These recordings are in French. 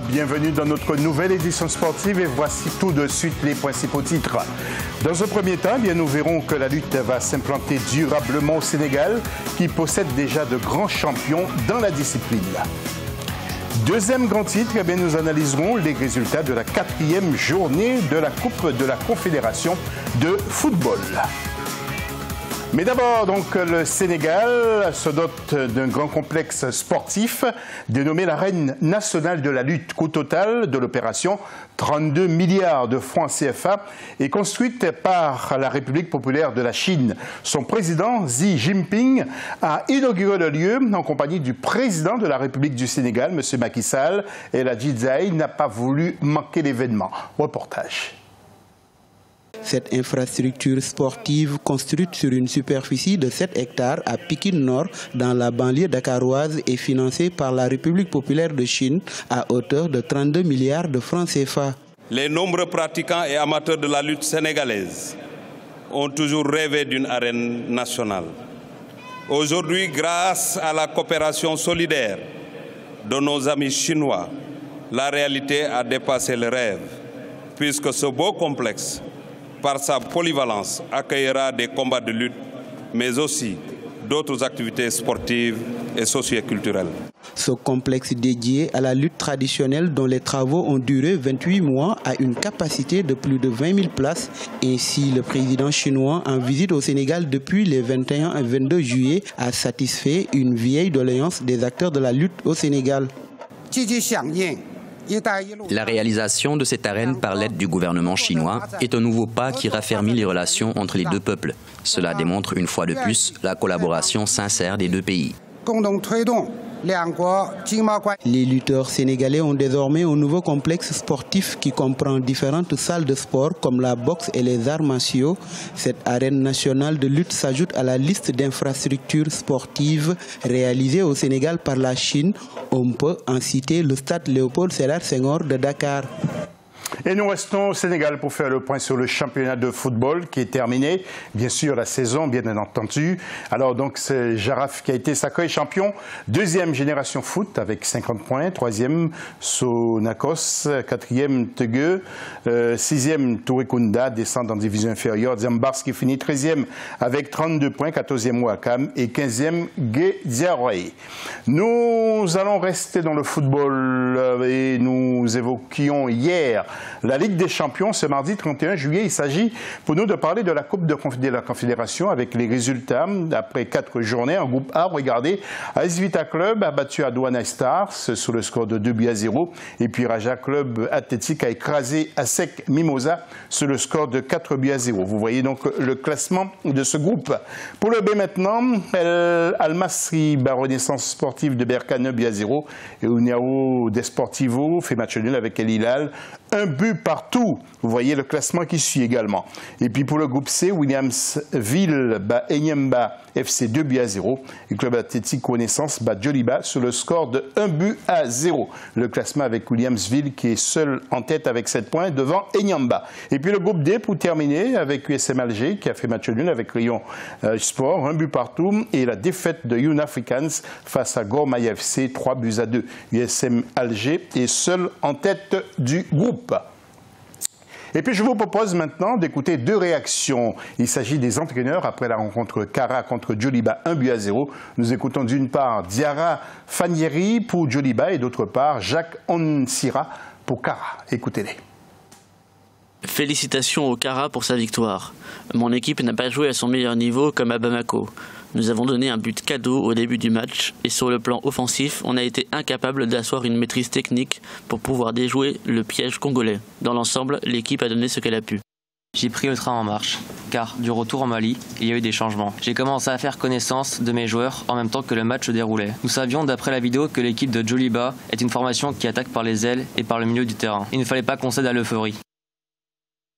Bienvenue dans notre nouvelle édition sportive et voici tout de suite les principaux titres. Dans un premier temps, nous verrons que la lutte va s'implanter durablement au Sénégal qui possède déjà de grands champions dans la discipline. Deuxième grand titre, nous analyserons les résultats de la 4e journée de la Coupe de la Confédération de football. Mais d'abord, donc, le Sénégal se dote d'un grand complexe sportif dénommé l'Arène nationale de la lutte. Coût total de l'opération, 32 milliards de francs CFA, est construite par la République populaire de la Chine. Son président, Xi Jinping, a inauguré le lieu en compagnie du président de la République du Sénégal, M. Macky Sall, et la Djidzaï n'a pas voulu manquer l'événement. Reportage. Cette infrastructure sportive construite sur une superficie de 7 hectares à Pikine Nord dans la banlieue dakaroise est financée par la République populaire de Chine à hauteur de 32 milliards de francs CFA. Les nombreux pratiquants et amateurs de la lutte sénégalaise ont toujours rêvé d'une arène nationale. Aujourd'hui, grâce à la coopération solidaire de nos amis chinois, la réalité a dépassé le rêve, puisque ce beau complexe, par sa polyvalence, accueillera des combats de lutte, mais aussi d'autres activités sportives et socio-culturelles. Ce complexe dédié à la lutte traditionnelle dont les travaux ont duré 28 mois a une capacité de plus de 20 000 places. Ainsi, le président chinois en visite au Sénégal depuis les 21 et 22 juillet a satisfait une vieille doléance des acteurs de la lutte au Sénégal. La réalisation de cette arène par l'aide du gouvernement chinois est un nouveau pas qui raffermit les relations entre les deux peuples. Cela démontre une fois de plus la collaboration sincère des deux pays. Les lutteurs sénégalais ont désormais un nouveau complexe sportif qui comprend différentes salles de sport comme la boxe et les arts martiaux. Cette arène nationale de lutte s'ajoute à la liste d'infrastructures sportives réalisées au Sénégal par la Chine. On peut en citer le stade Léopold Sédar Senghor de Dakar. Et nous restons au Sénégal pour faire le point sur le championnat de football qui est terminé. Bien sûr, la saison, bien entendu. Alors, donc, c'est Jaraf qui a été sacré champion. Deuxième génération foot avec 50 points. Troisième, Sonacos. Quatrième, Tegueux. Sixième, Tourekunda, descend en division inférieure. Zambars qui finit 13e avec 32 points. 14e, Ouakam. Et 15e, Guédiaroy. Nous allons rester dans le football et nous évoquions hier la Ligue des Champions ce mardi 31 juillet. Il s'agit pour nous de parler de la Coupe de la Confédération avec les résultats après 4 journées. En groupe A, regardez, AS Vita Club a battu Douala Stars sur le score de 2-0 et puis Raja Club Athletic a écrasé ASEC Mimosa sur le score de 4-0. Vous voyez donc le classement de ce groupe. Pour le B maintenant, Al Masri bat Renaissance sportive de Berkane 2-0 et Uniao Desportivo fait match nul avec El Hilal. Un but partout. Vous voyez le classement qui suit également. Et puis pour le groupe C, Williamsville bat Enyamba FC 2-0. Et Club Athlétique Renaissance bat Djoliba sur le score de 1-0. Le classement avec Williamsville qui est seul en tête avec 7 points devant Enyamba. Et puis le groupe D pour terminer avec USM Alger qui a fait match nul avec Lyon Sport. 1 but partout. Et la défaite de Young Africans face à Gormaya FC 3-2. USM Alger est seul en tête du groupe. Et puis je vous propose maintenant d'écouter 2 réactions. Il s'agit des entraîneurs après la rencontre Kara contre Djoliba 1-0. Nous écoutons d'une part Diarra Fanieri pour Djoliba et d'autre part Jacques Onsira pour Kara. Écoutez-les. Félicitations au Kara pour sa victoire. Mon équipe n'a pas joué à son meilleur niveau comme à Bamako. Nous avons donné un but cadeau au début du match et sur le plan offensif, on a été incapable d'asseoir une maîtrise technique pour pouvoir déjouer le piège congolais. Dans l'ensemble, l'équipe a donné ce qu'elle a pu. J'ai pris le train en marche, car du retour en Mali, il y a eu des changements. J'ai commencé à faire connaissance de mes joueurs en même temps que le match se déroulait. Nous savions d'après la vidéo que l'équipe de Djoliba est une formation qui attaque par les ailes et par le milieu du terrain. Il ne fallait pas qu'on cède à l'euphorie.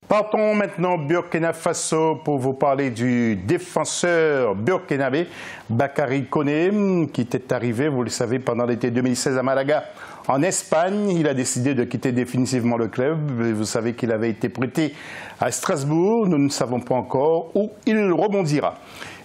Partons maintenant au Burkina Faso pour vous parler du défenseur burkinabé Bakary Koné qui était arrivé, vous le savez, pendant l'été 2016 à Malaga en Espagne. Il a décidé de quitter définitivement le club. Vous savez qu'il avait été prêté à Strasbourg. Nous ne savons pas encore où il rebondira.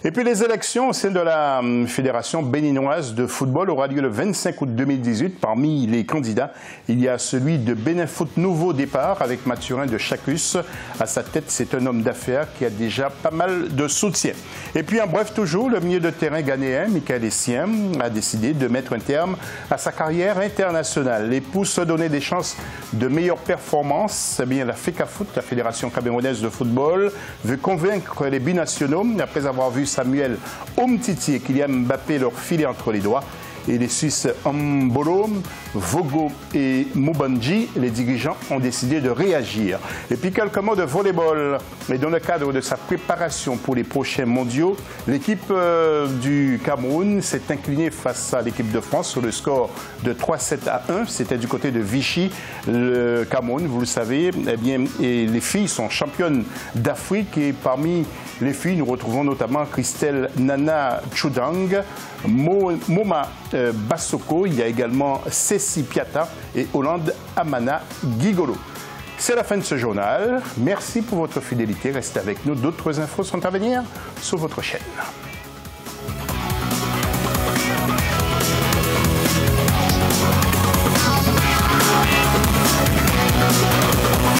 Et puis les élections au sein de la Fédération béninoise de football aura lieu le 25 août 2018. Parmi les candidats, il y a celui de Bénin Foot Nouveau Départ avec Mathurin de Chacus. À sa tête, c'est un homme d'affaires qui a déjà pas mal de soutien. Et puis en bref, toujours, le milieu de terrain ghanéen, Michael Essien, a décidé de mettre un terme à sa carrière internationale. Et pour se donner des chances de meilleure performance, eh bien, la FECAFOOT, la Fédération camerounaise de football, veut convaincre les binationaux, après avoir vu Samuel Umtiti et Kylian Mbappé leur filer entre les doigts. Et les Suisses Mbolo, Vogo et Mubanji, les dirigeants ont décidé de réagir. Et puis quelques mots de volleyball. Mais dans le cadre de sa préparation pour les prochains mondiaux, l'équipe du Cameroun s'est inclinée face à l'équipe de France sur le score de 3-7 à 1. C'était du côté de Vichy, le Cameroun, vous le savez. Eh bien, et les filles sont championnes d'Afrique et parmi les filles, nous retrouvons notamment Christelle Nana Choudang, Moma Bassoko, il y a également Cécile Piata et Hollande Amana Gigolo. C'est la fin de ce journal. Merci pour votre fidélité. Restez avec nous. D'autres infos sont à venir sur votre chaîne.